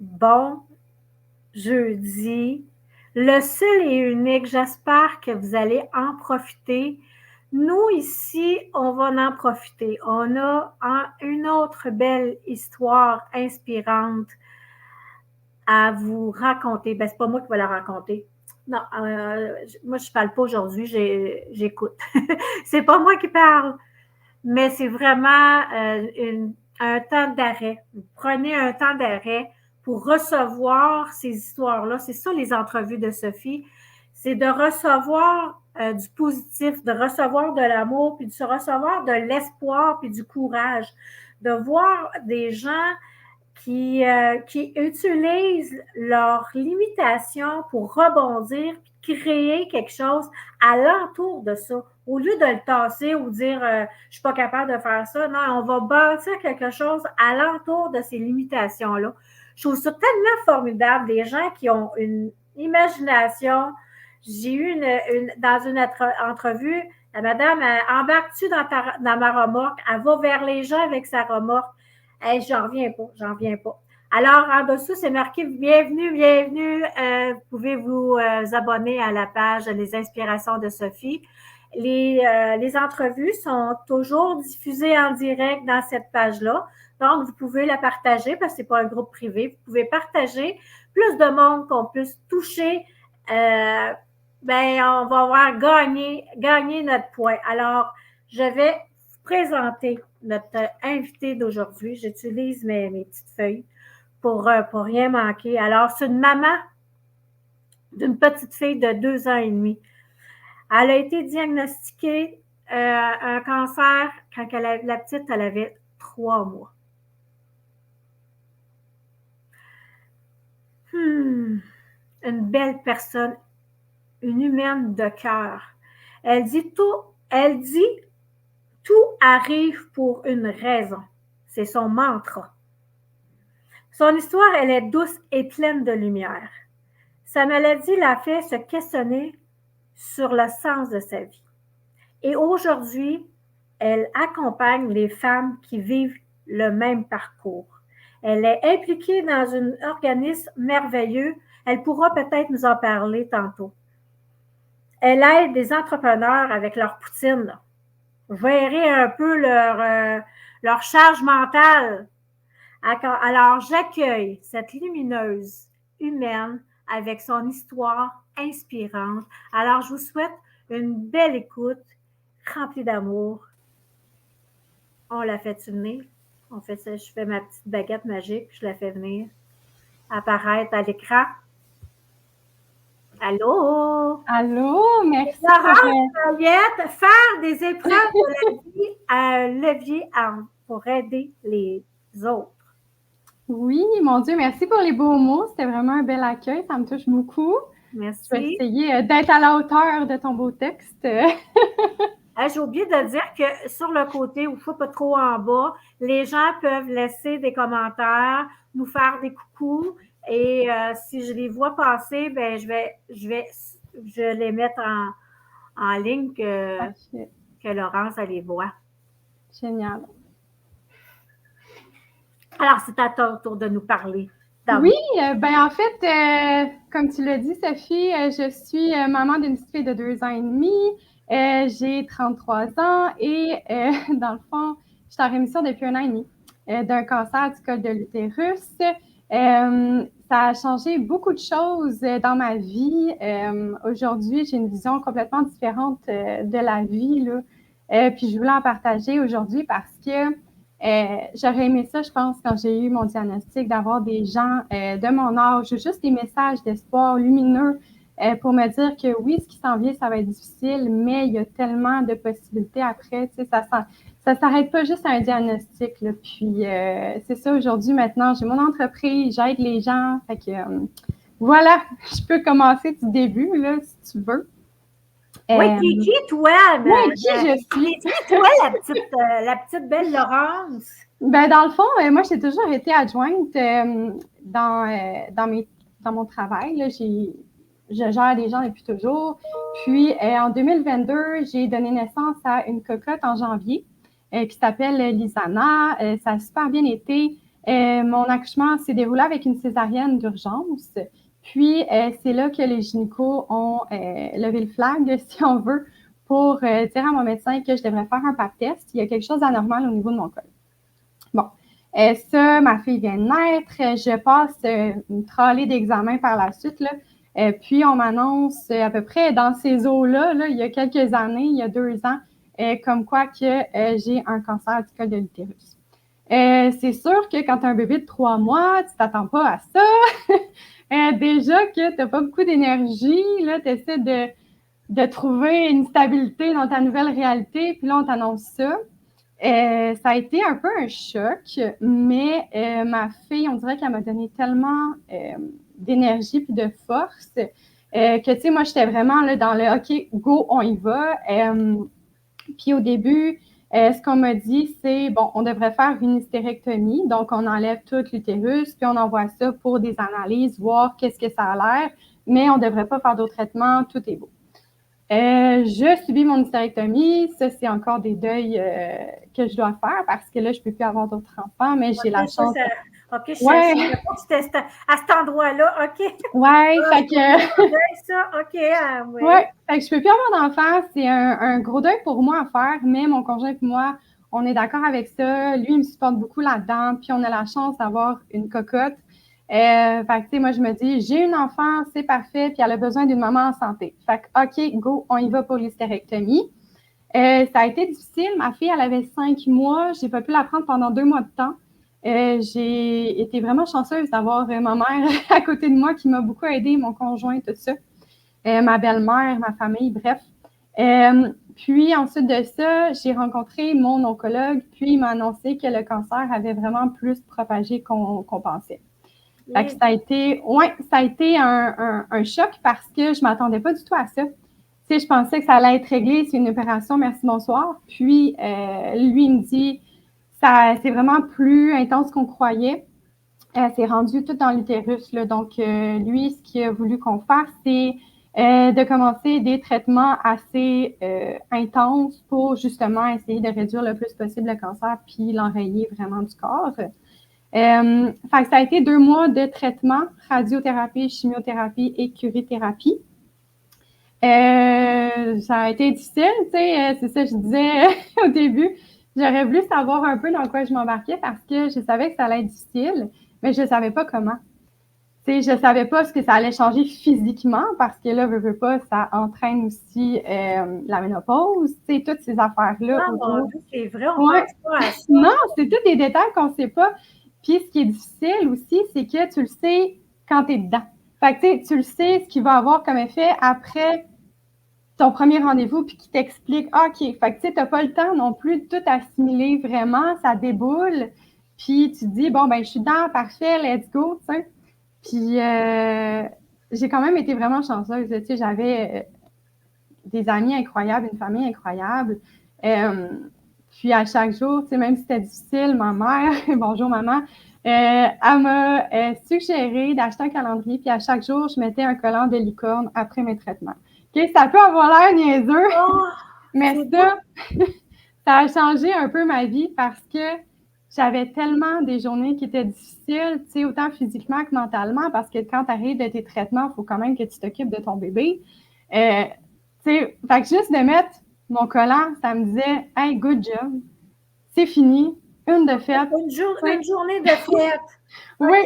Bon jeudi. Le seul et unique, j'espère que vous allez en profiter. Nous, ici, on va en profiter. On a une autre belle histoire inspirante à vous raconter. Ben, c'est pas moi qui vais la raconter. Non, moi, je parle pas aujourd'hui, j'écoute. C'est pas moi qui parle, mais c'est vraiment un temps d'arrêt. Vous prenez un temps d'arrêt pour recevoir ces histoires-là. C'est ça les entrevues de Sophie. C'est de recevoir du positif, de recevoir de l'amour, puis de recevoir de l'espoir, puis du courage. De voir des gens qui utilisent leurs limitations pour rebondir, puis créer quelque chose alentour de ça. Au lieu de le tasser ou dire je suis pas capable de faire ça, non, on va bâtir quelque chose alentour de ces limitations-là. Je trouve ça tellement formidable, des gens qui ont une imagination. J'ai eu dans une entrevue, la madame, embarque-tu dans ma remorque? Elle va vers les gens avec sa remorque. Hey, j'en reviens pas, j'en reviens pas. Alors, en dessous, c'est marqué bienvenue, bienvenue. Vous pouvez vous abonner à la page Les Inspirations de Sophie. Les entrevues sont toujours diffusées en direct dans cette page-là. Donc, vous pouvez la partager parce que ce n'est pas un groupe privé. Vous pouvez partager plus de monde qu'on puisse toucher. Ben, on va avoir gagné notre point. Alors, je vais vous présenter notre invité d'aujourd'hui. J'utilise mes petites feuilles pour rien manquer. Alors, c'est une maman d'une petite fille de 2 ans et demi. Elle a été diagnostiquée un cancer quand la petite, elle avait 3 mois. Une belle personne, une humaine de cœur. Elle dit tout arrive pour une raison. C'est son mantra. Son histoire, elle est douce et pleine de lumière. Sa maladie l'a fait se questionner sur le sens de sa vie. Et aujourd'hui, elle accompagne les femmes qui vivent le même parcours. Elle est impliquée dans un organisme merveilleux. Elle pourra peut-être nous en parler tantôt. Elle aide des entrepreneurs avec leur poutine, gérer un peu leur charge mentale. Alors, j'accueille cette lumineuse humaine avec son histoire inspirante. Alors, je vous souhaite une belle écoute, remplie d'amour. On la fait venir. Je fais ma petite baguette magique, je la fais venir apparaître à l'écran. Allô? Allô, merci. Laurence Goyette, faire des épreuves de la vie à un levier pour aider les autres. Oui, mon Dieu, merci pour les beaux mots. C'était vraiment un bel accueil. Ça me touche beaucoup. Merci. Je vais essayer d'être à la hauteur de ton beau texte. J'ai oublié de dire que sur le côté, ou pas trop en bas, les gens peuvent laisser des commentaires, nous faire des coucous. Et si je les vois passer, ben je les mettre en ligne que Laurence elle les voit. Génial. Alors, c'est à ton tour de nous parler. Oui, en fait, comme tu l'as dit, Sophie, je suis maman d'une petite fille de 2 ans et demi. J'ai 33 ans et dans le fond, je suis en rémission depuis 1 an et demi d'un cancer du col de l'utérus. Ça a changé beaucoup de choses dans ma vie. Aujourd'hui, j'ai une vision complètement différente de la vie, là. Puis je voulais en partager aujourd'hui parce que j'aurais aimé ça, je pense, quand j'ai eu mon diagnostic, d'avoir des gens de mon âge, juste des messages d'espoir lumineux pour me dire que oui, ce qui s'en vient, ça va être difficile, mais il y a tellement de possibilités après. Tu sais, ça s'arrête pas juste à un diagnostic. Là. Puis c'est ça, aujourd'hui, maintenant, j'ai mon entreprise, j'aide les gens. Fait que voilà, je peux commencer du début, là, si tu veux. Oui, t'es qui, toi? Oui, qui je suis? T'es qui, toi, la petite belle Laurence? Ben, dans le fond, moi, j'ai toujours été adjointe dans mon travail. Là, je gère des gens depuis toujours. Puis, en 2022, j'ai donné naissance à une cocotte en janvier qui s'appelle Lisana. Ça a super bien été. Mon accouchement s'est déroulé avec une césarienne d'urgence. Puis, c'est là que les gynécos ont levé le flag, si on veut, pour dire à mon médecin que je devrais faire un pap test. Il y a quelque chose d'anormal au niveau de mon col. Bon, ça, ma fille vient de naître. Je passe une tralée d'examens par la suite, là. Puis, on m'annonce à peu près dans ces eaux-là, là, il y a quelques années, il y a 2 ans, comme quoi que j'ai un cancer du col de l'utérus. C'est sûr que quand tu as un bébé de 3 mois, tu t'attends pas à ça. Déjà que tu n'as pas beaucoup d'énergie, là, tu essaies de trouver une stabilité dans ta nouvelle réalité, puis là, on t'annonce ça. Ça a été un peu un choc, mais ma fille, on dirait qu'elle m'a donné tellement d'énergie puis de force que, tu sais, moi, j'étais vraiment là, dans le « OK, go, on y va ». Puis au début, ce qu'on m'a dit, c'est, bon, on devrait faire une hystérectomie, donc on enlève tout l'utérus, puis on envoie ça pour des analyses, voir qu'est-ce que ça a l'air, mais on ne devrait pas faire d'autres traitements, tout est beau. Je subis mon hystérectomie. Ça, c'est encore des deuils que je dois faire parce que là, je ne peux plus avoir d'autres enfants, mais j'ai la chance. OK, je savais pas que c'était à cet endroit-là. OK. Ouais, fait que. Ça, OK. Oui, fait que je ne peux plus avoir d'enfants. C'est un gros deuil pour moi à faire, mais mon conjoint et moi, on est d'accord avec ça. Lui, il me supporte beaucoup là-dedans. Puis on a la chance d'avoir une cocotte. Fait que, tu sais, moi, je me dis, j'ai une enfant, c'est parfait, puis elle a besoin d'une maman en santé. Fait que, OK, go, on y va pour l'hystérectomie. Ça a été difficile. Ma fille, elle avait 5 mois. J'ai pas pu la prendre pendant 2 mois de temps. J'ai été vraiment chanceuse d'avoir ma mère à côté de moi qui m'a beaucoup aidée, mon conjoint, tout ça. Ma belle-mère, ma famille, bref. Puis ensuite de ça, j'ai rencontré mon oncologue, puis il m'a annoncé que le cancer avait vraiment plus propagé qu'on pensait. Fait que ça a été un choc parce que je ne m'attendais pas du tout à ça. Tu sais, je pensais que ça allait être réglé, c'est une opération, merci, bonsoir. Puis, lui, il me dit, c'est vraiment plus intense qu'on croyait. C'est rendu tout dans l'utérus, là. Donc, lui, ce qu'il a voulu qu'on fasse, c'est de commencer des traitements assez intenses pour justement essayer de réduire le plus possible le cancer puis l'enrayer vraiment du corps. Fait que ça a été 2 mois de traitement, radiothérapie, chimiothérapie et curithérapie. Ça a été difficile, tu sais, c'est ça que je disais au début. J'aurais voulu savoir un peu dans quoi je m'embarquais parce que je savais que ça allait être difficile, mais je ne savais pas comment. Tu sais, je ne savais pas ce que ça allait changer physiquement parce que là, veux pas, ça entraîne aussi la ménopause, tu sais, toutes ces affaires-là. C'est vrai, on pense pas à ça. Non, c'est tous des détails qu'on ne sait pas. Puis, ce qui est difficile aussi, c'est que tu le sais quand tu es dedans. Fait que, tu le sais ce qu'il va avoir comme effet après ton premier rendez-vous, puis qui t'explique, OK, fait que, tu n'as pas le temps non plus de tout assimiler vraiment, ça déboule. Puis, tu te dis, bon, ben, je suis dedans, parfait, let's go, tu sais. Puis, j'ai quand même été vraiment chanceuse. Tu sais, j'avais des amis incroyables, une famille incroyable. Puis à chaque jour, tu sais, même si c'était difficile, ma mère, bonjour maman, elle m'a suggéré d'acheter un calendrier, puis à chaque jour, je mettais un collant de licorne après mes traitements. Okay? Ça peut avoir l'air niaiseux, mais ça a changé un peu ma vie parce que j'avais tellement des journées qui étaient difficiles, tu sais, autant physiquement que mentalement, parce que quand tu arrives de tes traitements, il faut quand même que tu t'occupes de ton bébé. Tu sais, fait que juste de mettre mon collant, ça me disait « Hey, good job, c'est fini, une de fête. » Une journée de fête. Oui,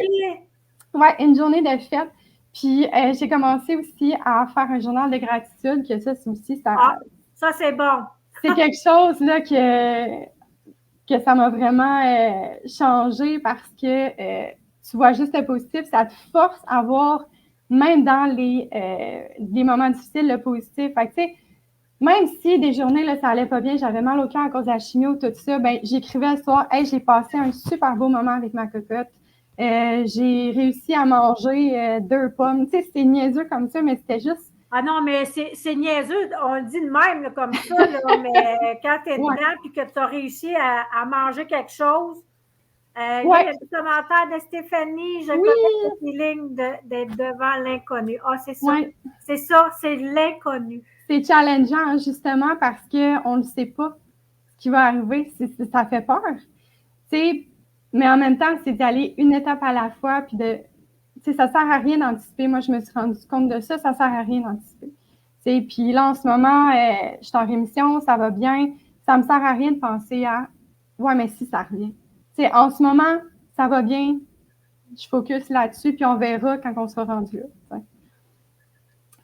ouais, une journée de fête. Puis j'ai commencé aussi à faire un journal de gratitude, que ça, c'est aussi... Ça, c'est bon. C'est quelque chose là que ça m'a vraiment changé parce que tu vois juste le positif, ça te force à voir, même dans les moments difficiles, le positif. Fait que, tu sais, même si des journées, là, ça allait pas bien, j'avais mal au cœur à cause de la chimio, tout ça, ben j'écrivais le soir, « Hey, j'ai passé un super beau moment avec ma cocotte. J'ai réussi à manger 2 pommes. » Tu sais, c'était niaiseux comme ça, mais c'était juste... Ah non, mais c'est niaiseux, on le dit de même là, comme ça, là, mais quand tu es dedans et que tu as réussi à manger quelque chose, il y a le commentaire de Stéphanie, je connais le feeling d'être devant l'inconnu. Ah, c'est ça. C'est ça, c'est l'inconnu. C'est challengeant, justement, parce qu'on ne sait pas ce qui va arriver. Ça fait peur. Tu sais, Mais en même temps, c'est d'aller une étape à la fois, puis de, tu sais, ça sert à rien d'anticiper. Moi, je me suis rendu compte de ça, ça sert à rien d'anticiper. Tu sais, puis là, en ce moment, je suis en rémission, ça va bien. Ça me sert à rien de penser à, ouais, mais si ça revient. Tu sais, en ce moment, ça va bien. Je focus là-dessus, puis on verra quand on sera rendu là. T'sais.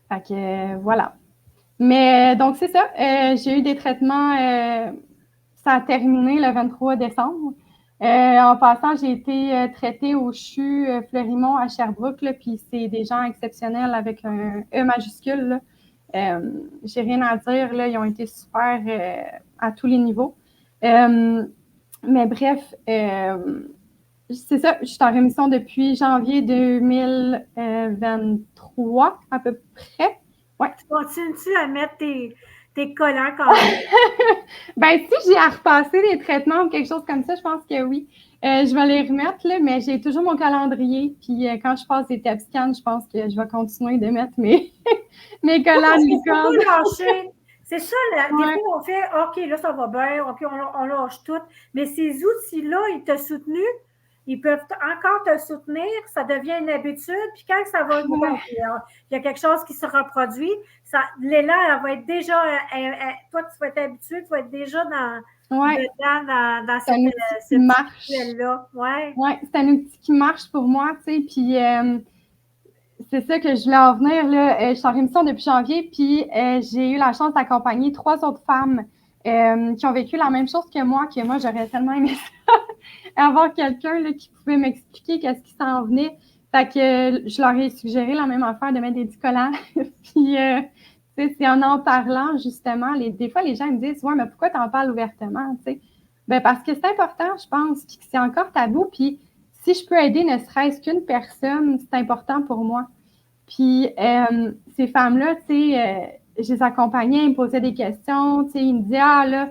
Fait que, voilà. Mais donc, c'est ça. J'ai eu des traitements. Ça a terminé le 23 décembre. En passant, j'ai été traitée au CHU Fleurimont à Sherbrooke, là, puis c'est des gens exceptionnels avec un E majuscule. J'ai rien à dire. Là, ils ont été super à tous les niveaux. Mais bref, c'est ça. Je suis en rémission depuis janvier 2023 à peu près. Ouais. Tu continues-tu à mettre tes collants quand même? Ben, si j'ai à repasser des traitements ou quelque chose comme ça, je pense que oui. Je vais les remettre, là, mais j'ai toujours mon calendrier. Puis quand je passe des TEP scans, je pense que je vais continuer de mettre mes, mes collants de licorne. Il faut pas lâcher. C'est ça, là, Ouais. des fois, on fait OK, là, ça va bien, OK, on lâche tout. Mais ces outils-là, ils t'ont soutenu, ils peuvent encore te soutenir, ça devient une habitude, puis quand ça va, Ouais. il y a quelque chose qui se reproduit, l'élan, elle va être déjà, toi, tu vas être habitué, tu vas être déjà Ouais. dans C'est un outil qui marche. là. Ouais. Ouais, c'est un outil qui marche pour moi, tu sais, puis c'est ça que je voulais en venir, là. Je suis en rémission depuis janvier, puis j'ai eu la chance d'accompagner 3 autres femmes qui ont vécu la même chose que moi j'aurais tellement aimé ça, avoir quelqu'un là, qui pouvait m'expliquer qu'est-ce qui s'en venait. Fait que je leur ai suggéré la même affaire de mettre des petits collants. Puis, c'est en parlant, justement, des fois, les gens me disent « Ouais, mais pourquoi tu en parles ouvertement? » Ben, parce que c'est important, je pense, puis que c'est encore tabou. Puis, si je peux aider ne serait-ce qu'une personne, c'est important pour moi. Puis, ces femmes-là, tu sais, je les accompagnais, ils me posaient des questions, tu sais, ils me disaient « Ah, là,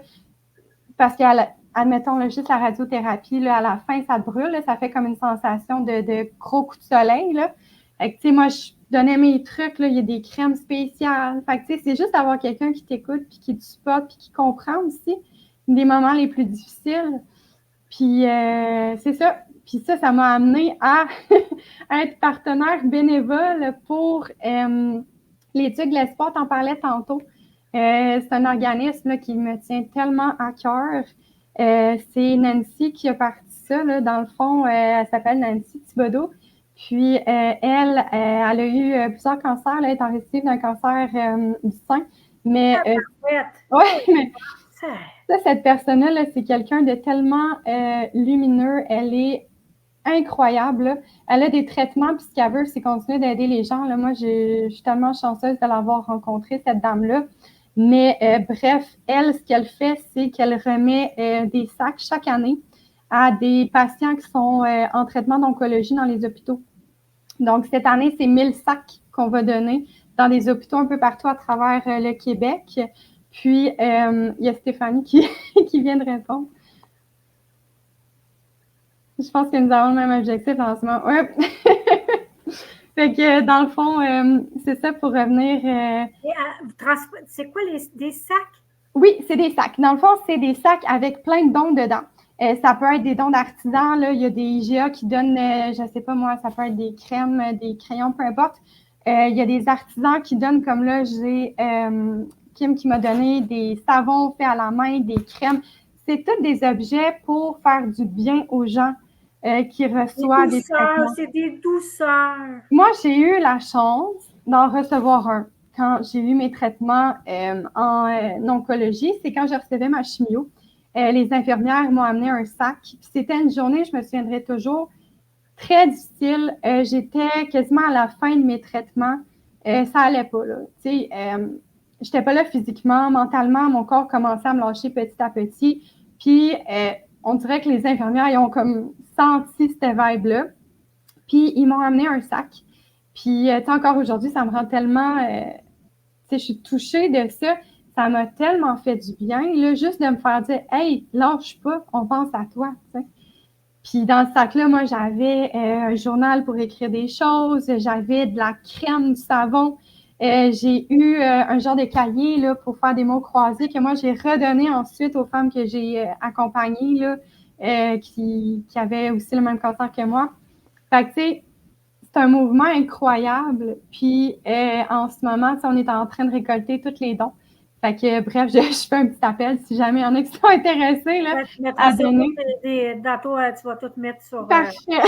parce qu'admettons, là, juste la radiothérapie, là, à la fin, ça te brûle, là, ça fait comme une sensation de gros coup de soleil, là. Fait que, tu sais, moi, je donnais mes trucs, là, il y a des crèmes spéciales. Fait que, tu sais, c'est juste d'avoir quelqu'un qui t'écoute, puis qui te supporte, puis qui comprend aussi des moments les plus difficiles. Puis, c'est ça. Puis ça m'a amené à être partenaire bénévole pour l'étude de l'espoir, t'en parlais tantôt. C'est un organisme là, qui me tient tellement à cœur. C'est Nancy qui a parti ça. Là, dans le fond, elle s'appelle Nancy Thibodeau. Puis, elle a eu plusieurs cancers. Là, elle est en récidive d'un cancer du sein. Mais, ouais, mais ça, cette personne-là, là, c'est quelqu'un de tellement lumineux. Elle est incroyable. Là. Elle a des traitements, puis ce qu'elle veut, c'est continuer d'aider les gens. Là. Moi, je suis tellement chanceuse de l'avoir rencontrée, cette dame-là. Mais bref, elle, ce qu'elle fait, c'est qu'elle remet des sacs chaque année à des patients qui sont en traitement d'oncologie dans les hôpitaux. Donc, cette année, c'est 1000 sacs qu'on va donner dans des hôpitaux un peu partout à travers le Québec. Puis, il y a Stéphanie qui vient de répondre. Je pense que nous avons le même objectif en ce moment. Ouais. Fait que, dans le fond, c'est ça pour revenir. C'est quoi des sacs? Oui, c'est des sacs. Dans le fond, c'est des sacs avec plein de dons dedans. Ça peut être des dons d'artisans. Là. Il y a des IGA qui donnent, je ne sais pas moi, ça peut être des crèmes, des crayons, peu importe. Il y a des artisans qui donnent, comme là, j'ai Kim qui m'a donné des savons faits à la main, des crèmes. C'est tous des objets pour faire du bien aux gens qui reçoient des traitements. C'est des douceurs. Moi, j'ai eu la chance d'en recevoir un quand j'ai eu mes traitements en oncologie. C'est quand je recevais ma chimio. Les infirmières m'ont amené un sac. Puis c'était une journée, je me souviendrai toujours, très difficile. J'étais quasiment à la fin de mes traitements. Ça allait pas, là. Tu sais, j'étais pas là physiquement, mentalement. Mon corps commençait à me lâcher petit à petit. Puis, on dirait que les infirmières, ils ont comme senti cette vibe-là. Puis, ils m'ont amené un sac. Puis, encore aujourd'hui, ça me rend tellement... je suis touchée de ça. Ça m'a tellement fait du bien, là, juste de me faire dire « Hey, lâche pas, on pense à toi. » Puis, dans ce sac-là, moi, j'avais un journal pour écrire des choses. J'avais de la crème, du savon. J'ai eu un genre de cahier là, pour faire des mots croisés que moi, j'ai redonné ensuite aux femmes que j'ai accompagnées. Là. qui avait aussi le même cancer que moi. Fait que, tu sais, c'est un mouvement incroyable. Puis, en ce moment, on est en train de récolter tous les dons. Fait que, bref, je fais un petit appel si jamais il y en a qui sont intéressés là, à donner. Dans toi, tu vas tout mettre sur... Parfait.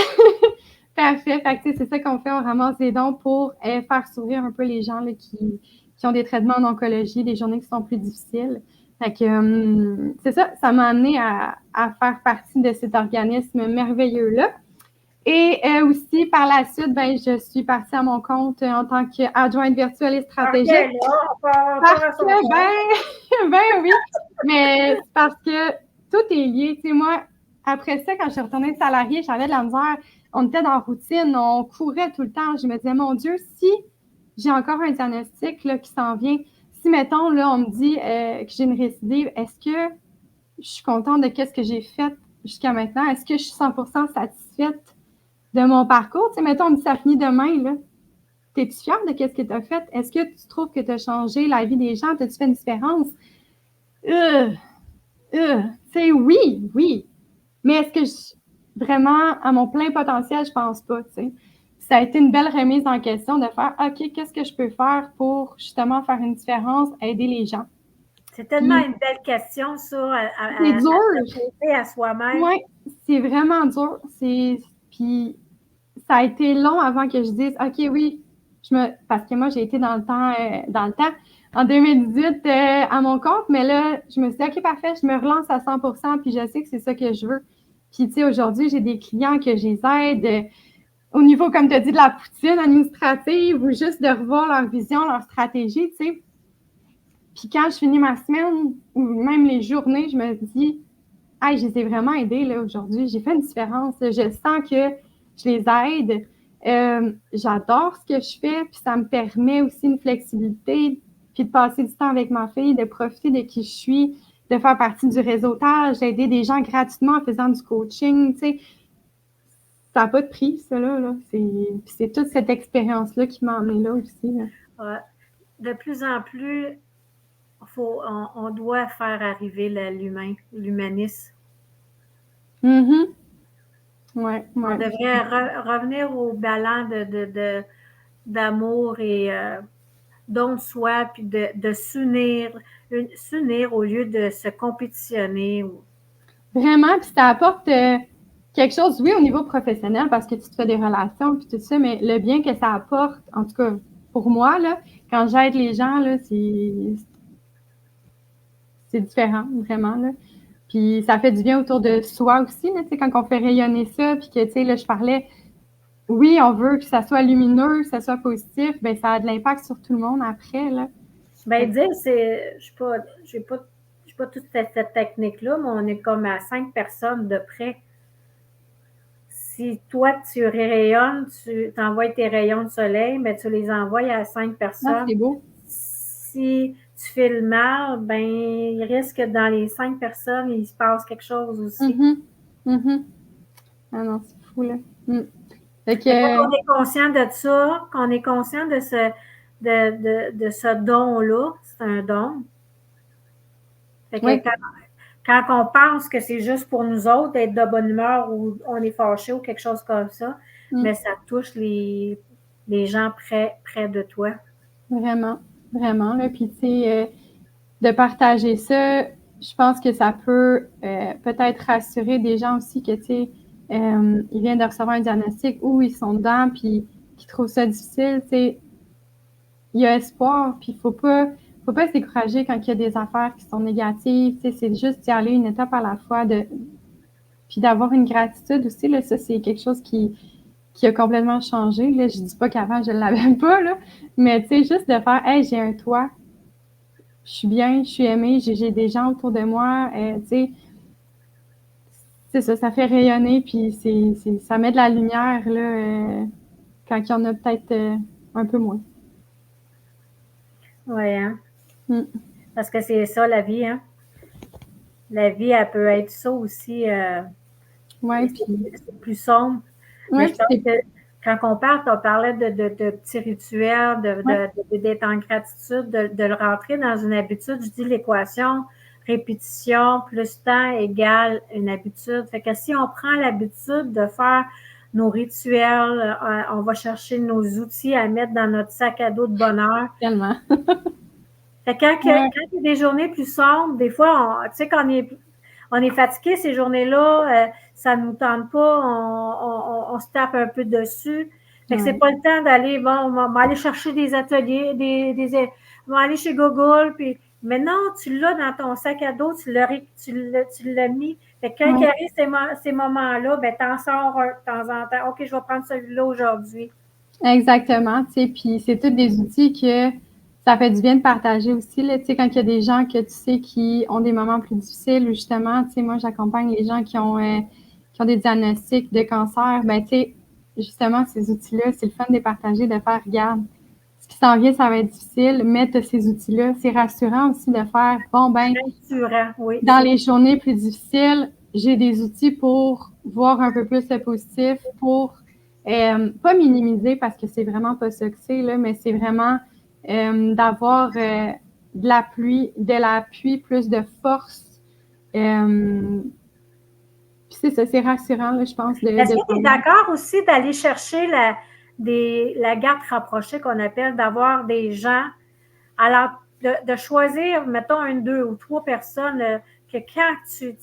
Parfait. Fait que, c'est ça qu'on fait. On ramasse des dons pour faire sourire un peu les gens là, qui ont des traitements en oncologie, des journées qui sont plus difficiles. Fait que, c'est ça. Ça m'a amené à faire partie de cet organisme merveilleux-là. Et aussi, par la suite, ben, je suis partie à mon compte en tant qu'adjointe virtuelle et stratégique. Parce que, ben oui, mais c'est parce que tout est lié. Tu sais, moi, après ça, quand je suis retournée salariée, j'avais de la misère. On était dans la routine, on courait tout le temps. Je me disais, mon Dieu, si j'ai encore un diagnostic là, qui s'en vient, si, mettons, là, on me dit que j'ai une récidive, est-ce que je suis contente de ce que j'ai fait jusqu'à maintenant? Est-ce que je suis 100% satisfaite de mon parcours? Tu sais, mettons, on me dit ça finit demain, là. Es-tu fière de ce que tu as fait? Est-ce que tu trouves que tu as changé la vie des gens? As-tu fait une différence? Tu sais, oui. Mais est-ce que vraiment, à mon plein potentiel, je pense pas, tu sais. Ça a été une belle remise en question de faire, OK, qu'est-ce que je peux faire pour justement faire une différence, aider les gens? C'est tellement une belle question, ça, c'est dur. À soi-même. Oui, c'est vraiment dur. Puis ça a été long avant que je dise, OK, oui, parce que moi, j'ai été dans le temps, en 2018, à mon compte, mais là, je me suis dit, OK, parfait, je me relance à 100%, puis je sais que c'est ça que je veux. Puis, tu sais, aujourd'hui, j'ai des clients que je les aide au niveau, comme tu as dit, de la poutine administrative ou juste de revoir leur vision, leur stratégie, tu sais. Puis quand je finis ma semaine ou même les journées, je me dis, hey, je les ai vraiment aidés là, aujourd'hui. J'ai fait une différence. Je sens que je les aide. J'adore ce que je fais, puis ça me permet aussi une flexibilité, puis de passer du temps avec ma fille, de profiter de qui je suis, de faire partie du réseautage, d'aider des gens gratuitement en faisant du coaching, tu sais. Ça n'a pas de prix, ça, là. C'est toute cette expérience-là qui m'a emmenée là aussi. Là. De plus en plus, on doit faire arriver l'humanisme. Mm-hmm. Ouais. On devrait revenir au ballon d'amour et don de soi, puis de s'unir au lieu de se compétitionner. Vraiment, puis ça apporte quelque chose, oui, au niveau professionnel, parce que tu te fais des relations, puis tout ça, mais le bien que ça apporte, en tout cas, pour moi, là, quand j'aide les gens, là, c'est différent, vraiment, là. Puis ça fait du bien autour de soi aussi, là, tu sais, quand on fait rayonner ça, puis que, tu sais, là, je parlais, oui, on veut que ça soit lumineux, que ça soit positif, ben ça a de l'impact sur tout le monde après, là. Ben, dire, j'ai pas toute cette technique-là, mais on est comme à 5 personnes de près. Si toi, tu rayonnes, tu envoies tes rayons de soleil, ben, tu les envoies à 5 personnes. Ah, c'est beau. Si tu fais le mal, ben, il risque que dans les 5 personnes, il se passe quelque chose aussi. Ah non, c'est fou, là. Quand on est conscient de ça, qu'on est conscient de ce don-là, c'est un don. Fait que quand on pense que c'est juste pour nous autres d'être de bonne humeur ou on est fâché ou quelque chose comme ça, mais ça touche les gens près de toi. Vraiment. Là. Puis, tu sais, de partager ça, je pense que ça peut peut-être rassurer des gens aussi que, tu sais, ils viennent de recevoir un diagnostic ou ils sont dedans puis qui trouvent ça difficile, tu sais, il y a espoir, puis faut pas se décourager quand il y a des affaires qui sont négatives, tu sais, c'est juste d'y aller une étape à la fois, puis d'avoir une gratitude aussi, là, ça, c'est quelque chose qui a complètement changé, là, je dis pas qu'avant, je l'avais pas, là, mais tu sais, juste de faire, hey, j'ai un toit, je suis bien, je suis aimée, j'ai des gens autour de moi, tu sais, c'est ça, ça fait rayonner, puis ça met de la lumière, là, quand il y en a peut-être un peu moins. Oui, hein? Parce que c'est ça, la vie, hein? La vie, elle peut être ça aussi. C'est plus sombre. Mais je pense que quand on parlait de petits rituels, d'être en gratitude, de le rentrer dans une habitude. Je dis l'équation répétition plus temps égale une habitude. Fait que si on prend l'habitude de faire nos rituels, on va chercher nos outils à mettre dans notre sac à dos de bonheur. Tellement. Fait que quand il y a des journées plus sombres, des fois, tu sais, quand on est fatigué ces journées-là, ça ne nous tente pas, on se tape un peu dessus. Fait que c'est pas le temps d'aller, bon, on va aller chercher des ateliers, on va aller chez Google, puis maintenant, tu l'as dans ton sac à dos, tu l'as mis. Fait que quand il arrive ces moments-là, ben, t'en sors un de temps en temps. OK, je vais prendre celui-là aujourd'hui. Exactement, tu sais, puis c'est tous des outils que ça fait du bien de partager aussi, là, tu sais, quand il y a des gens que tu sais qui ont des moments plus difficiles ou justement, tu sais, moi, j'accompagne les gens qui ont des diagnostics de cancer, ben, tu sais, justement, ces outils-là, c'est le fun de les partager, de faire, regarde, ce qui s'en vient, ça va être difficile, mais tu as ces outils-là, c'est rassurant aussi de faire, bon, ben, rassurant, oui, dans les journées plus difficiles, j'ai des outils pour voir un peu plus le positif, pour pas minimiser parce que c'est vraiment pas ça que c'est, là, mais c'est vraiment d'avoir de l'appui, plus de force. Puis c'est ça, c'est rassurant, là, je pense. Est-ce que tu es d'accord aussi d'aller chercher la garde rapprochée qu'on appelle, d'avoir des gens, alors de choisir, mettons, une, deux ou trois personnes que quand tu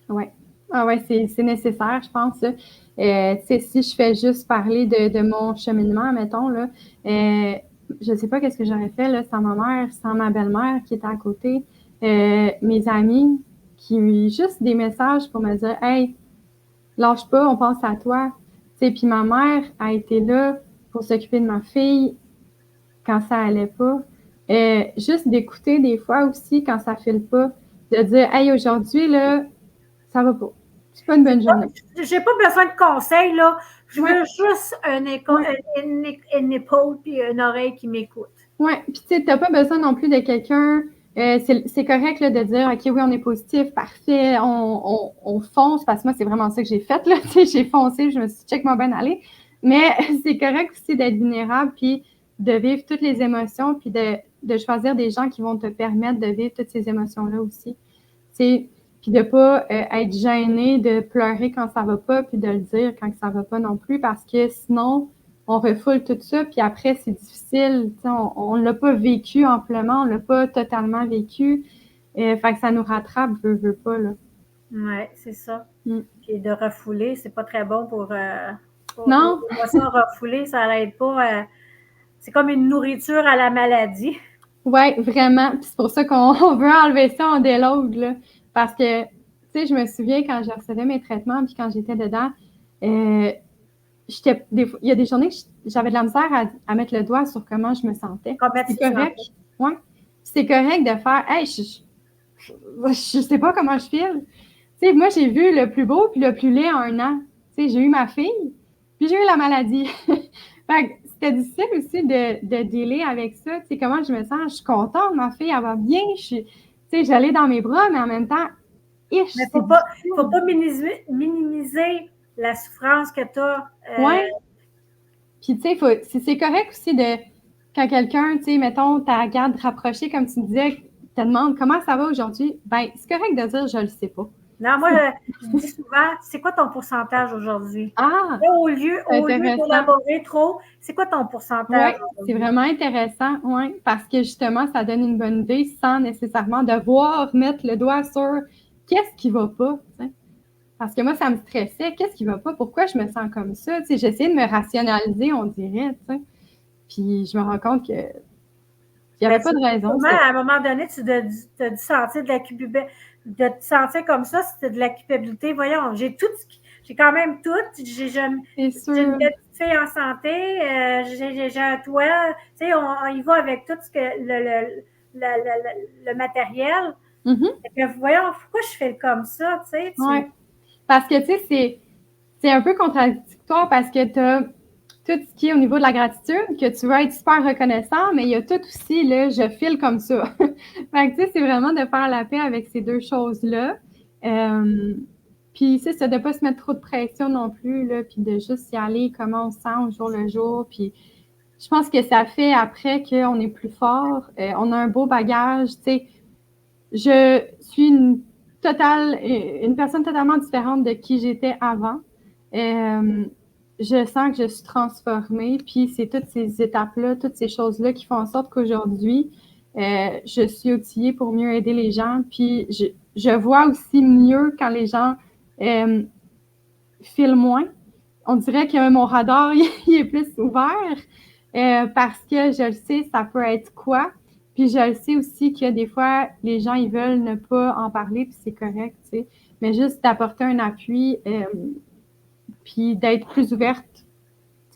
Oui. Ah ouais, c'est nécessaire, je pense. Tu sais, si je fais juste parler de mon cheminement, mettons, là, je sais pas qu'est-ce que j'aurais fait, là, sans ma mère, sans ma belle-mère qui était à côté, mes amis qui, juste des messages pour me dire, hey, lâche pas, on pense à toi. Tu sais, puis ma mère a été là pour s'occuper de ma fille quand ça allait pas. Juste d'écouter des fois aussi quand ça file pas, de dire, hey, aujourd'hui, là, ça va pas. C'est pas une bonne journée. J'ai pas besoin de conseils, là. Je veux juste une épaule puis une oreille qui m'écoute. Oui, puis tu sais, t'as pas besoin non plus de quelqu'un. C'est correct là, de dire, OK, oui, on est positif, parfait, on fonce, parce que moi, c'est vraiment ça que j'ai fait, là. Tu sais, j'ai foncé, je me suis dit, check moi bien aller. Mais c'est correct aussi d'être vulnérable, puis de vivre toutes les émotions, puis de choisir des gens qui vont te permettre de vivre toutes ces émotions-là aussi. Tu sais, puis de pas être gêné de pleurer quand ça va pas, puis de le dire quand ça va pas non plus, parce que sinon, on refoule tout ça, puis après, c'est difficile. On l'a pas vécu amplement, on l'a pas totalement vécu. Fait que ça nous rattrape, veut pas, là. Oui, c'est ça. Puis de refouler, c'est pas très bon pour non. Les émotions refoulées, ça n'aide pas. C'est comme une nourriture à la maladie. Oui, vraiment. Puis c'est pour ça qu'on veut enlever ça en délogue, là. Parce que, tu sais, je me souviens quand je recevais mes traitements, puis quand j'étais dedans, il y a des journées que j'avais de la misère à mettre le doigt sur comment je me sentais. C'est correct. Ouais. C'est correct de faire, hey, je sais pas comment je file. Tu sais, moi, j'ai vu le plus beau puis le plus laid en un an. Tu sais, j'ai eu ma fille, puis j'ai eu la maladie. Fait que c'était difficile aussi de dealer avec ça. Tu sais, comment je me sens? Je suis contente, ma fille, elle va bien. Tu sais, j'allais dans mes bras, mais en même temps, mais faut pas minimiser la souffrance que tu as. Oui. Puis, tu sais, c'est correct aussi de, quand quelqu'un, tu sais, mettons, ta garde rapprochée, comme tu disais, te demande comment ça va aujourd'hui, ben, c'est correct de dire je le sais pas. Non, moi, je dis souvent, c'est quoi ton pourcentage aujourd'hui? Ah! Au lieu d'élaborer trop, c'est quoi ton pourcentage? Oui, c'est vraiment intéressant, oui, parce que justement, ça donne une bonne idée sans nécessairement devoir mettre le doigt sur qu'est-ce qui va pas, t'sais. Parce que moi, ça me stressait. Qu'est-ce qui va pas? Pourquoi je me sens comme ça? Tu sais, j'essayais de me rationaliser, on dirait, tu sais. Puis je me rends compte que il n'y avait pas de raison. À un moment donné, tu as dû sentir de te sentir comme ça, c'était de la culpabilité. Voyons, j'ai quand même tout. J'ai une petite fille en santé, j'ai un toit. Tu sais, on y va avec tout ce que le matériel. Et puis, voyons, pourquoi je fais comme ça, tu sais? Oui. Parce que, tu sais, c'est un peu contradictoire parce que tu as tout ce qui est au niveau de la gratitude, que tu veux être super reconnaissant, mais il y a tout aussi, là, je file comme ça. Fait que, tu sais, c'est vraiment de faire la paix avec ces deux choses-là. Puis, c'est ça, de ne pas se mettre trop de pression non plus, là, puis de juste y aller comment on se sent au jour le jour. Puis, je pense que ça fait après qu'on est plus fort, on a un beau bagage, tu sais. Je suis une personne totalement différente de qui j'étais avant. Je sens que je suis transformée, puis c'est toutes ces étapes-là, toutes ces choses-là qui font en sorte qu'aujourd'hui, je suis outillée pour mieux aider les gens, puis je vois aussi mieux quand les gens filent moins. On dirait que mon radar, il est plus ouvert parce que je le sais, ça peut être quoi. Puis je le sais aussi que des fois, les gens, ils veulent ne pas en parler, puis c'est correct, tu sais. Mais juste d'apporter un appui, puis d'être plus ouverte.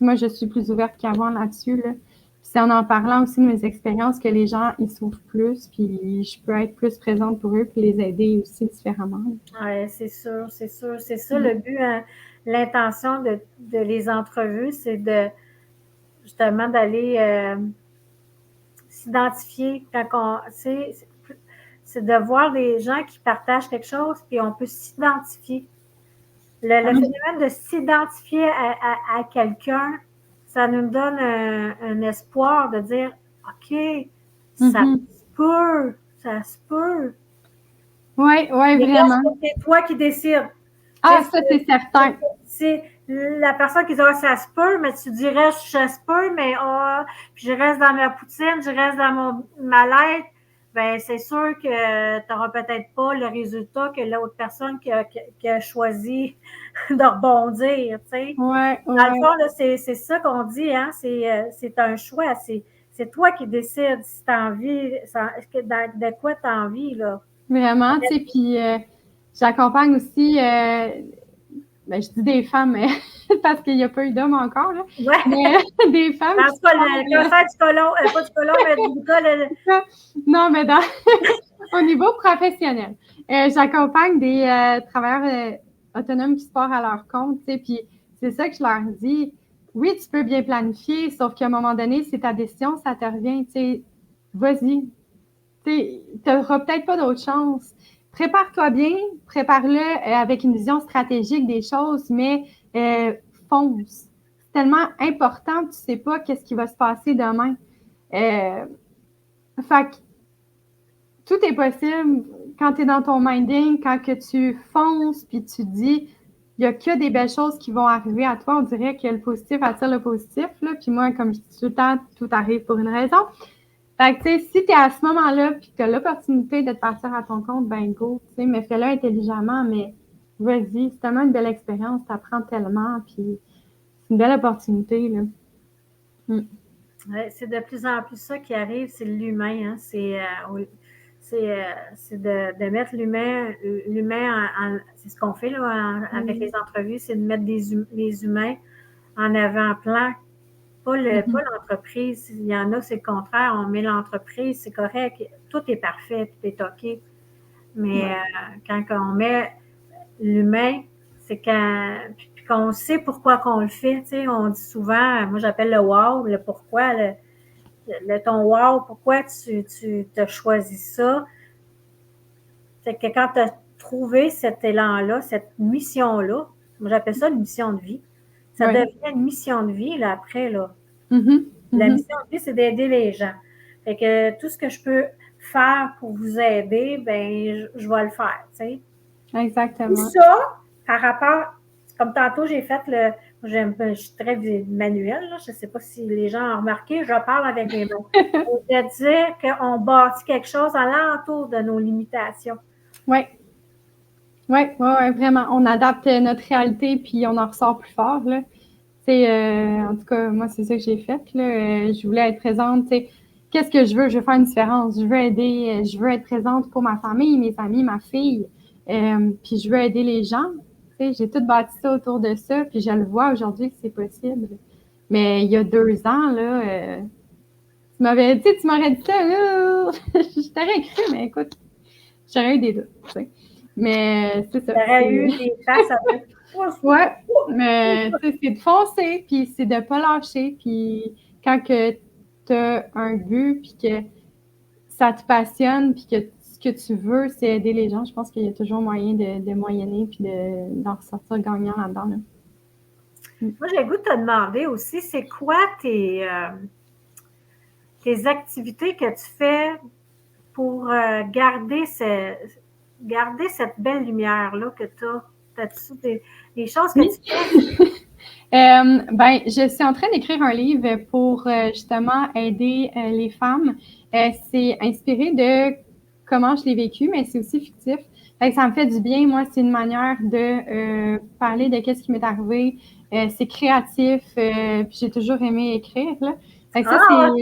Moi, je suis plus ouverte qu'avant là-dessus, là. Puis c'est en parlant aussi de mes expériences que les gens, ils s'ouvrent plus, puis je peux être plus présente pour eux, puis les aider aussi différemment. Oui, c'est sûr, c'est sûr. C'est ça le but, hein, l'intention de les entrevues, c'est de justement d'aller s'identifier quand c'est de voir des gens qui partagent quelque chose, puis on peut s'identifier. Le phénomène de s'identifier à quelqu'un, ça nous donne un espoir de dire OK, ça se peut, ça se peut. Oui, Mais vraiment. c'est toi qui décides. Ah, ça, c'est certain. C'est la personne qui dit ça se peut, mais tu dirais ça se peut, mais puis je reste dans ma poutine, je reste dans ma lettre. Ben, c'est sûr que tu n'auras peut-être pas le résultat que l'autre personne qui a choisi de rebondir. Tu sais. Ouais, Dans le fond, là, c'est ça qu'on dit, hein? C'est un choix. C'est toi qui décides si tu as envie, de quoi tu as envie. Là. Vraiment, tu sais, puis j'accompagne aussi, ben, je dis des femmes, mais parce qu'il n'y a pas eu d'hommes encore, là. Ouais. Mais des femmes. En tout cas, le cancer du côlon, pas du côlon, mais du cas, Non, mais au niveau professionnel, j'accompagne des travailleurs autonomes qui se portent à leur compte, tu sais, puis c'est ça que je leur dis. Oui, tu peux bien planifier, sauf qu'à un moment donné, c'est ta décision, ça te revient, tu sais, vas-y. Tu n'auras peut-être pas d'autre chance. Prépare-toi bien, prépare-le avec une vision stratégique des choses, mais fonce. C'est tellement important, tu ne sais pas qu'est-ce qui va se passer demain. Fait que tout est possible quand tu es dans ton minding, quand que tu fonces, puis tu dis, il n'y a que des belles choses qui vont arriver à toi. On dirait que le positif attire le positif. Là. Puis moi, comme je dis tout le temps, tout arrive pour une raison. Fait que, tu sais, si tu es à ce moment-là puis que tu as l'opportunité de te partir à ton compte, ben go, tu sais, mais fais-le intelligemment, mais vas-y, c'est tellement une belle expérience, tu apprends tellement, puis c'est une belle opportunité, là. Ouais, c'est de plus en plus ça qui arrive, c'est l'humain, hein, c'est de mettre l'humain c'est ce qu'on fait là, avec les entrevues, c'est de mettre les humains en avant-plan. Pas l'entreprise. Il y en a, c'est le contraire. On met l'entreprise, c'est correct. Tout est parfait, tout est OK. Mais quand on met l'humain, c'est puis qu'on sait pourquoi qu'on le fait. Tu sais, on dit souvent, moi j'appelle le wow, le pourquoi, ton wow, pourquoi tu as choisi ça. C'est que quand tu as trouvé cet élan-là, cette mission-là, moi j'appelle ça une mission de vie. Ça devient une mission de vie là, après, là. La mission de vie, c'est d'aider les gens. Fait que tout ce que je peux faire pour vous aider, ben je vais le faire, tu sais. Exactement. Tout ça, par rapport, comme tantôt, j'ai fait je suis très manuelle, là, je ne sais pas si les gens ont remarqué, je parle avec mes mots. C'est-à-dire qu'on bâtit quelque chose alentour de nos limitations. Oui. Oui, vraiment. On adapte notre réalité puis on en ressort plus fort, là. En tout cas, moi, c'est ça que j'ai fait, là. Je voulais être présente, qu'est-ce que je veux? Je veux faire une différence. Je veux aider, je veux être présente pour ma famille, mes amis, ma fille. Puis je veux aider les gens. J'ai tout bâti ça autour de ça, puis je le vois aujourd'hui que c'est possible. Mais il y a 2 ans, là, tu m'aurais dit ça, là, je t'aurais cru, mais écoute, j'aurais eu des doutes, tu sais. Mais c'est ça. J'aurais eu des faces avec. Ouais, mais c'est de foncer, puis c'est de pas lâcher, puis quand que tu as un but, puis que ça te passionne, puis que ce que tu veux, c'est aider les gens, je pense qu'il y a toujours moyen de moyenner, puis d'en ressortir gagnant là-dedans. Là. Moi, j'ai le goût de te demander aussi, c'est quoi tes activités que tu fais pour garder cette belle lumière-là que tu as? As-tu des choses que tu fais? Ben, je suis en train d'écrire un livre pour justement aider les femmes. C'est inspiré de comment je l'ai vécu, mais c'est aussi fictif. Fait que ça me fait du bien. Moi, c'est une manière de parler de qu'est-ce qui m'est arrivé. C'est créatif, puis j'ai toujours aimé écrire, là. Fait que ça, OK!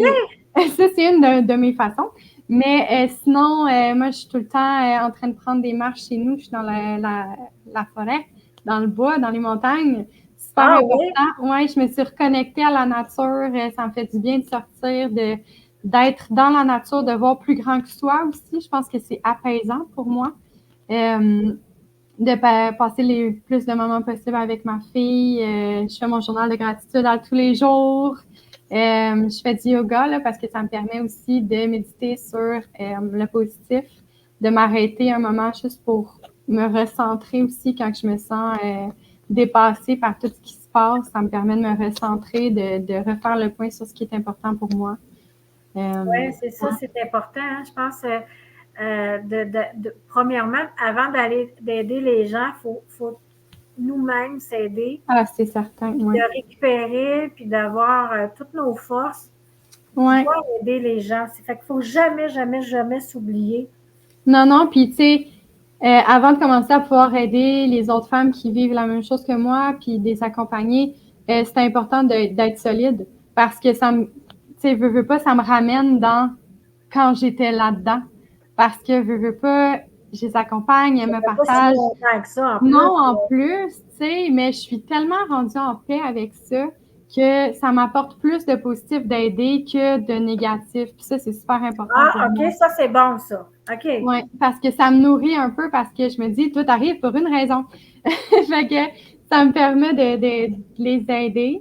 ça, c'est une de mes façons. Mais sinon, moi, je suis tout le temps en train de prendre des marches chez nous. Je suis dans la forêt, dans le bois, dans les montagnes. Super important. Oui? Ouais, je me suis reconnectée à la nature. Ça me fait du bien de sortir, d'être dans la nature, de voir plus grand que soi aussi. Je pense que c'est apaisant pour moi. De passer plus de moments possibles avec ma fille. Je fais mon journal de gratitude à tous les jours. Je fais du yoga là, parce que ça me permet aussi de méditer sur le positif, de m'arrêter un moment juste pour me recentrer aussi quand je me sens dépassée par tout ce qui se passe. Ça me permet de me recentrer, de refaire le point sur ce qui est important pour moi. Oui, c'est ça, c'est important. Hein. Je pense, premièrement, avant d'aider les gens, il faut nous-mêmes s'aider. Ah, c'est certain, oui. De récupérer, puis d'avoir toutes nos forces pour Ouais. pouvoir aider les gens. C'est fait qu'il ne faut jamais, jamais, jamais s'oublier. Non, puis tu sais, avant de commencer à pouvoir aider les autres femmes qui vivent la même chose que moi, puis de les accompagner, c'est important d'être solide parce que ça me, tu sais, veux pas, ça me ramène dans quand j'étais là-dedans. Parce que veux pas, je les accompagne, elles me partagent. Pas si longtemps que ça, en plus. Non, en plus, tu sais, mais je suis tellement rendue en paix avec ça que ça m'apporte plus de positif d'aider que de négatif. Puis ça, c'est super important. Ah, OK, ça, c'est bon, ça. OK. Oui, parce que ça me nourrit un peu parce que je me dis, tout arrive pour une raison. Fait que ça me permet de les aider.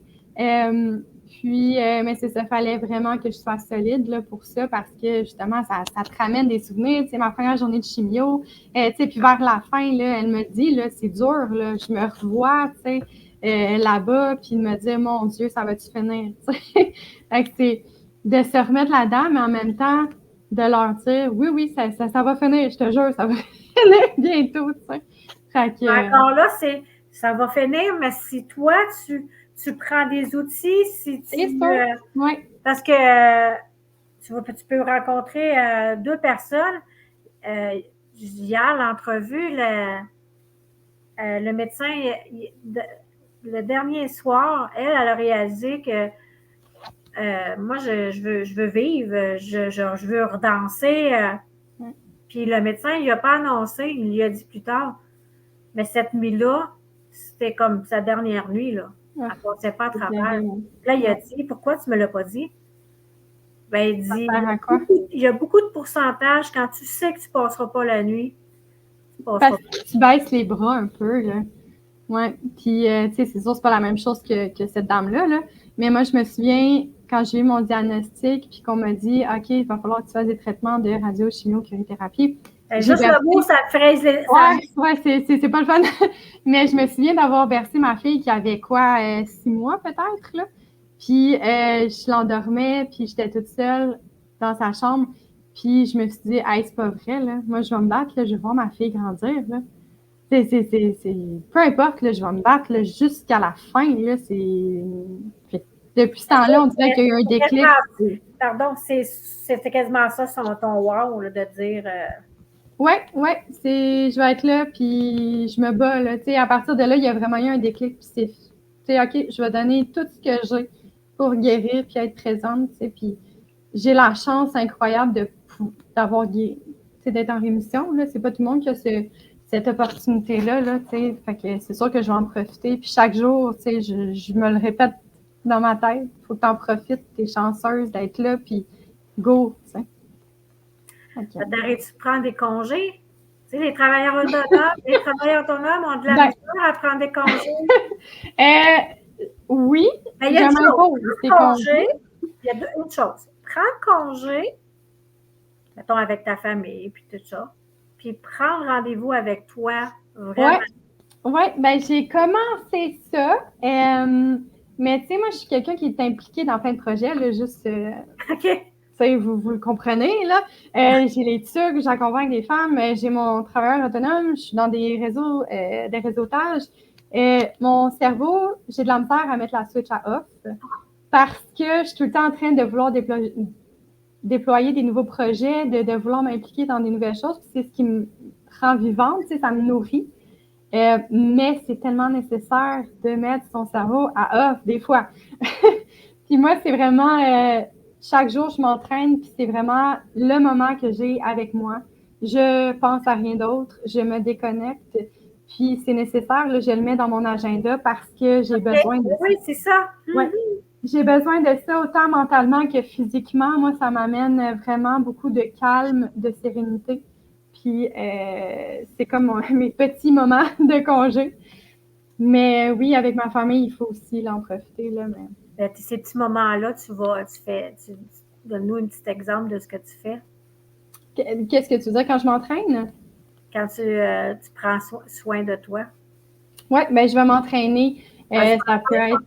Mais c'est ça, fallait vraiment que je sois solide là, pour ça parce que justement, ça te ramène des souvenirs. Tu sais, ma première journée de chimio, tu sais, puis vers la fin, là, elle me dit, là, c'est dur, là, je me revois, tu sais, là-bas, puis de me dire, mon Dieu, ça va-tu finir? Fait que c'est de se remettre là-dedans, mais en même temps, de leur dire, oui, ça va finir, je te jure, ça va finir bientôt, tu sais. Fait que, encore là, ça va finir, mais si toi, tu prends des outils, si tu. ouais. Parce que tu peux rencontrer deux personnes. Hier, l'entrevue, le médecin, le dernier soir, elle a réalisé que moi, je veux vivre, je veux redanser. Puis le médecin, il n'a pas annoncé, il lui a dit plus tard. Mais cette nuit-là, c'était comme sa dernière nuit, là. Elle ne passait pas à travers. Là, il a dit, pourquoi tu ne me l'as pas dit? Ben, il dit, il y a beaucoup de pourcentage quand tu sais que tu ne passeras pas la nuit. Parce que tu baisses les bras un peu, là. Ouais. Puis, tu sais, c'est sûr, c'est pas la même chose que cette dame-là, là. Mais moi, je me souviens, quand j'ai eu mon diagnostic, puis qu'on m'a dit, OK, il va falloir que tu fasses des traitements de radiochimiothérapie. Juste le mot, ça te fraise les... Ouais, c'est pas le fun. Mais je me souviens d'avoir bercé ma fille qui avait quoi, 6 mois peut-être, là. Puis, je l'endormais, puis j'étais toute seule dans sa chambre. Puis, je me suis dit, hey, c'est pas vrai, là. Moi, je vais me battre, là. Je vais voir ma fille grandir, là. Peu importe, là, je vais me battre là, jusqu'à la fin. Là, depuis ce temps-là, on dirait qu'il y a eu un déclic. Pardon, c'était quasiment ça ton wow, là, de dire. Ouais, je vais être là, puis je me bats. Là, à partir de là, il y a vraiment eu un déclic. Puis c'est OK, je vais donner tout ce que j'ai pour guérir puis être présente. Puis j'ai la chance incroyable d'avoir d'être en rémission. Là. C'est pas tout le monde qui a cette opportunité-là. Là, fait que c'est sûr que je vais en profiter. Puis chaque jour, je me le répète dans ma tête. Il faut que tu en profites. Tu es chanceuse d'être là, puis go. T'sais. D'arrêter de prendre des congés. Tu sais, les travailleurs autonomes ont de la misère à prendre des congés. Oui. Mais il y a une chose. Prendre congé, mettons, avec ta famille, puis tout ça, puis prendre rendez-vous avec toi, vraiment. Oui, ben j'ai commencé ça. Mais tu sais, moi, je suis quelqu'un qui est impliqué dans plein de projets, là, juste OK. ça, vous le comprenez, là. J'ai les TUC, j'accompagne des femmes, j'ai mon travailleur autonome, je suis dans des réseaux, des réseautages. Mon cerveau, j'ai de la misère à mettre la switch à off parce que je suis tout le temps en train de vouloir déployer des nouveaux projets, de vouloir m'impliquer dans des nouvelles choses. C'est ce qui me rend vivante, tu sais, ça me nourrit. Mais c'est tellement nécessaire de mettre son cerveau à off des fois. Puis moi, c'est vraiment chaque jour, je m'entraîne, puis c'est vraiment le moment que j'ai avec moi. Je pense à rien d'autre, je me déconnecte, puis c'est nécessaire, là, je le mets dans mon agenda parce que j'ai besoin de ça. Oui, c'est ça. Ouais. J'ai besoin de ça autant mentalement que physiquement. Moi, ça m'amène vraiment beaucoup de calme, de sérénité. Puis c'est comme mes petits moments de congé. Mais oui, avec ma famille, il faut aussi en profiter. Là, mais... Ces petits moments-là, donne-nous un petit exemple de ce que tu fais. Qu'est-ce que tu veux dire quand je m'entraîne? Quand tu prends soin de toi. Oui, ben, je vais m'entraîner. Ça peut être.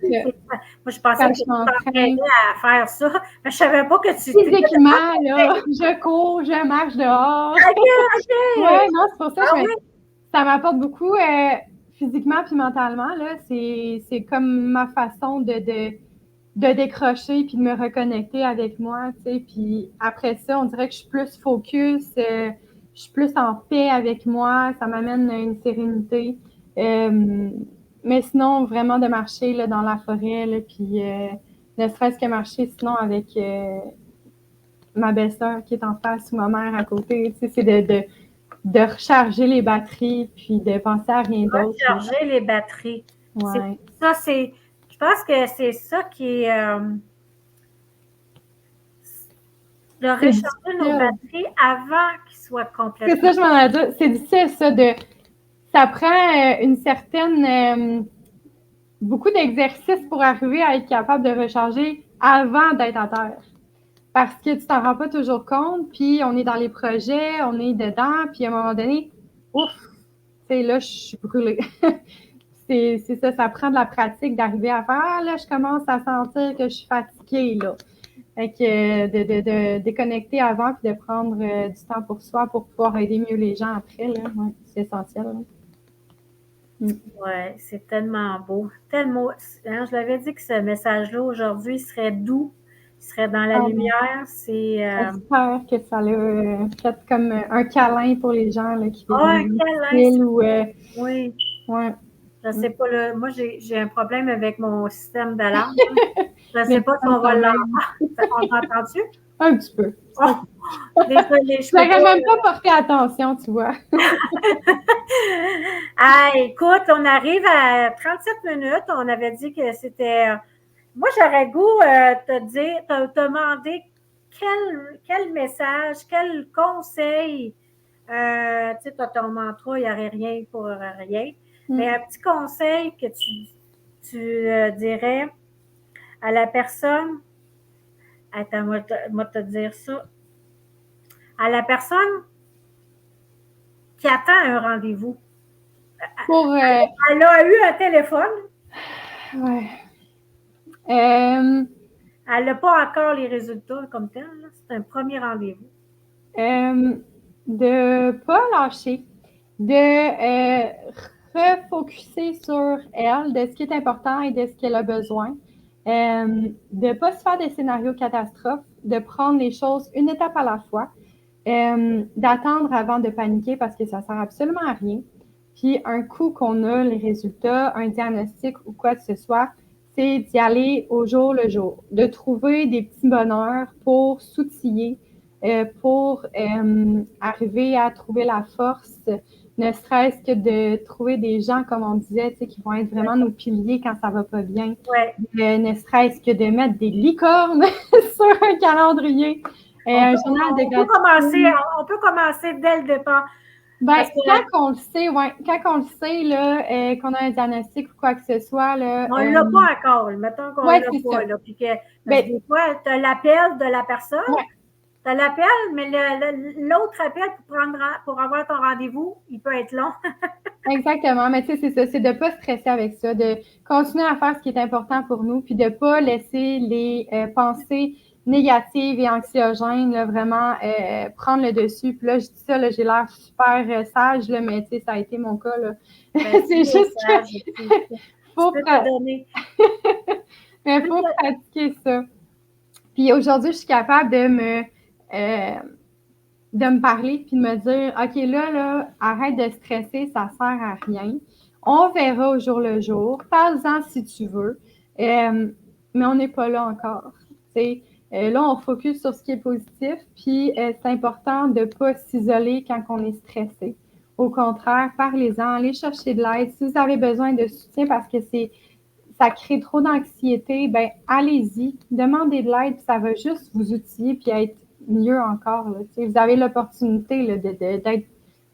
Moi, je pensais que tu t'entraînais à faire ça. Mais je ne savais pas que tu. Physiquement, là, je cours, je marche dehors. OK. Oui, non, c'est pour ça que ça m'apporte beaucoup physiquement puis mentalement. Là, c'est comme ma façon de décrocher puis de me reconnecter avec moi. Tu sais. Puis après ça, on dirait que je suis plus focus, je suis plus en paix avec moi. Ça m'amène une sérénité. Mais sinon, vraiment de marcher là, dans la forêt, là, puis ne serait-ce que marcher sinon avec ma belle-sœur qui est en face ou ma mère à côté. Tu sais, c'est de recharger les batteries puis de penser à rien d'autre. Recharger les batteries. Ouais. Ça, je pense que c'est ça qui est de recharger nos batteries avant qu'ils soient complètement. C'est ça, je m'en ai dit. C'est difficile, ça, ça prend une certaine beaucoup d'exercices pour arriver à être capable de recharger avant d'être à terre. Parce que tu t'en rends pas toujours compte, puis on est dans les projets, on est dedans, puis à un moment donné, ouf, tu sais, là, je suis brûlée. c'est ça, ça prend de la pratique d'arriver à faire, là, je commence à sentir que je suis fatiguée, là. Fait que de déconnecter avant, puis de prendre du temps pour soi pour pouvoir aider mieux les gens après, là, ouais, c'est essentiel. Oui, c'est tellement beau. Tellement, hein, je l'avais dit que ce message-là aujourd'hui serait doux, il serait dans la lumière. J'espère que ça a fait comme un câlin pour les gens là, qui vivent un câlin. Oui. Ouais. Je ne sais pas, là, moi j'ai un problème avec mon système d'alarme. Je ne sais pas si on va l'entendre. On t'entend-tu? Un petit peu. Oh, désolée, je n'aurais même pas porté attention, tu vois. Ah, écoute, on arrive à 37 minutes. On avait dit que c'était... Moi, j'aurais goût te demander quel message, quel conseil. Tu sais, tu as ton mantra, il n'y aurait rien pour rien. Mais un petit conseil que tu dirais à la personne. Attends, moi te dire ça. À la personne qui attend un rendez-vous. Elle a eu un téléphone. Ouais. Elle n'a pas encore les résultats comme tel. C'est un premier rendez-vous. De ne pas lâcher, de refocuser sur elle, de ce qui est important et de ce qu'elle a besoin. De ne pas se faire des scénarios catastrophes, de prendre les choses une étape à la fois, d'attendre avant de paniquer parce que ça ne sert absolument à rien. Puis un coup qu'on a les résultats, un diagnostic ou quoi que ce soit, c'est d'y aller au jour le jour, de trouver des petits bonheurs pour s'outiller, pour arriver à trouver la force, ne serait-ce que de trouver des gens, comme on disait, qui vont être vraiment nos piliers quand ça va pas bien. Ouais. Ne serait-ce que de mettre des licornes sur un calendrier. On peut commencer dès le départ. Ben, quand on le sait, là, qu'on a un diagnostic ou quoi que ce soit. Là, on ne l'a pas encore. Mettons qu'on ne l'a pas. Là, puis des fois, tu as l'appel de la personne. Tu as l'appel, mais l'autre appel pour avoir ton rendez-vous, il peut être long. Exactement, mais tu sais, c'est ça, c'est de pas stresser avec ça, de continuer à faire ce qui est important pour nous, puis de pas laisser les pensées négatives et anxiogènes là, vraiment prendre le dessus. Puis là, je dis ça, là, j'ai l'air super sage, là, mais tu sais, ça a été mon cas. Là. Ben, c'est juste sage, que faut, tu peux te donner. mais faut pratiquer ça. Puis aujourd'hui, je suis capable de me parler puis de me dire, OK, là, arrête de stresser, ça sert à rien. On verra au jour le jour. Parle-en si tu veux. Mais on n'est pas là encore. Là, on focus sur ce qui est positif, puis c'est important de ne pas s'isoler quand on est stressé. Au contraire, parlez-en, allez chercher de l'aide. Si vous avez besoin de soutien parce que ça crée trop d'anxiété, ben allez-y, demandez de l'aide, ça va juste vous outiller puis être mieux encore. Là, vous avez l'opportunité là, d'être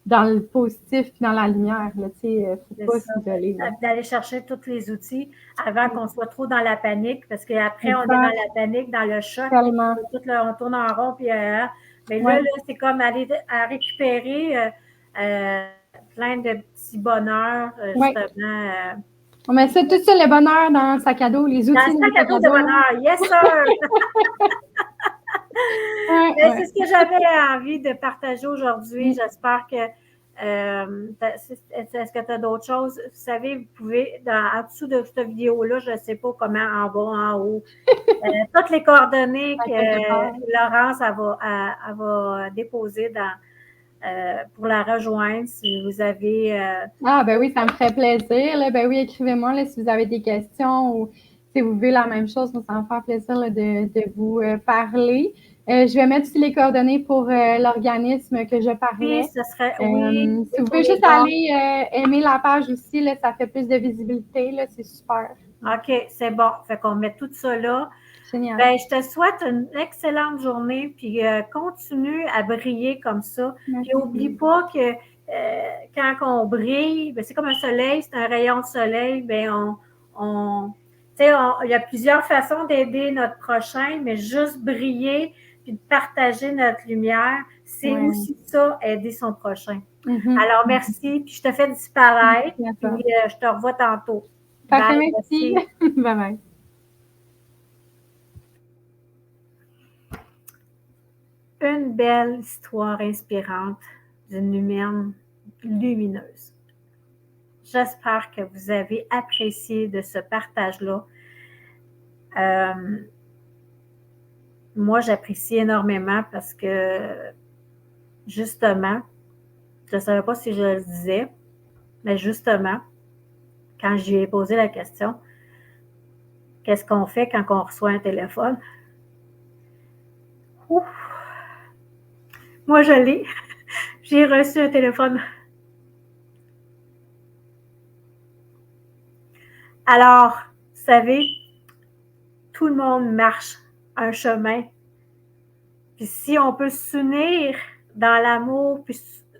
dans le positif et dans la lumière. Il ne faut pas s'isoler. D'aller chercher tous les outils avant qu'on soit trop dans la panique, parce qu'après, on est dans la panique, dans le choc. Tellement. On tourne en rond. Puis, mais là, c'est comme aller à récupérer plein de petits bonheurs, justement. On met ça, tout ça, le bonheur dans le sac à dos, les outils dans le sac à dos de bonheur. Yes, sir! C'est ce que j'avais envie de partager aujourd'hui. J'espère que est-ce que tu as d'autres choses? Vous savez, vous pouvez, en dessous de cette vidéo-là, je ne sais pas comment, en bas, en haut, toutes les coordonnées que Laurence va déposer pour la rejoindre si vous avez. Ben oui, ça me ferait plaisir. Là. Ben oui, écrivez-moi là, si vous avez des questions ou si vous vivez la même chose, ça me faire plaisir là, de vous parler. Je vais mettre aussi les coordonnées pour l'organisme que je parlais. Oui, ce serait. Si vous pouvez juste aller aimer la page aussi, là, ça fait plus de visibilité. Là, c'est super. OK, c'est bon. Fait qu'on met tout ça là. Génial. Ben, je te souhaite une excellente journée, puis continue à briller comme ça. Puis n'oublie pas que quand on brille, ben, c'est comme un soleil, c'est un rayon de soleil, ben il y a plusieurs façons d'aider notre prochain, mais juste briller puis de partager notre lumière, c'est aussi ça, aider son prochain. Alors, merci, puis je te fais disparaître, puis je te revois tantôt. Parfait, merci. Bye-bye. Une belle histoire inspirante d'une humaine lumineuse. J'espère que vous avez apprécié de ce partage-là. Moi, j'apprécie énormément parce que, justement, je ne savais pas si je le disais, mais justement, quand je lui ai posé la question, qu'est-ce qu'on fait quand on reçoit un téléphone? Ouf! Moi, je l'ai. J'ai reçu un téléphone. Alors, vous savez, tout le monde marche un chemin. Puis si on peut s'unir dans l'amour, puis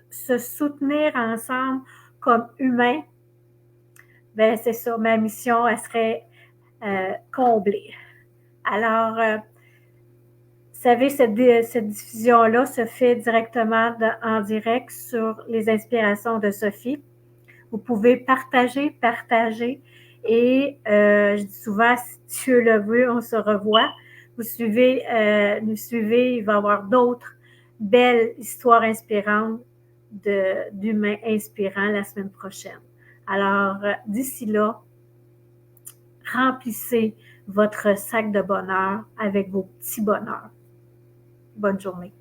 se soutenir ensemble comme humains, ben c'est ça, ma mission, elle serait comblée. Alors, vous savez, cette diffusion-là se fait directement en direct sur les inspirations de Sophie. Vous pouvez partager. Et je dis souvent, si Dieu le veut, on se revoit. Nous suivez, il va y avoir d'autres belles histoires inspirantes d'humains inspirants la semaine prochaine. Alors, d'ici là, remplissez votre sac de bonheur avec vos petits bonheurs. Bonne journée.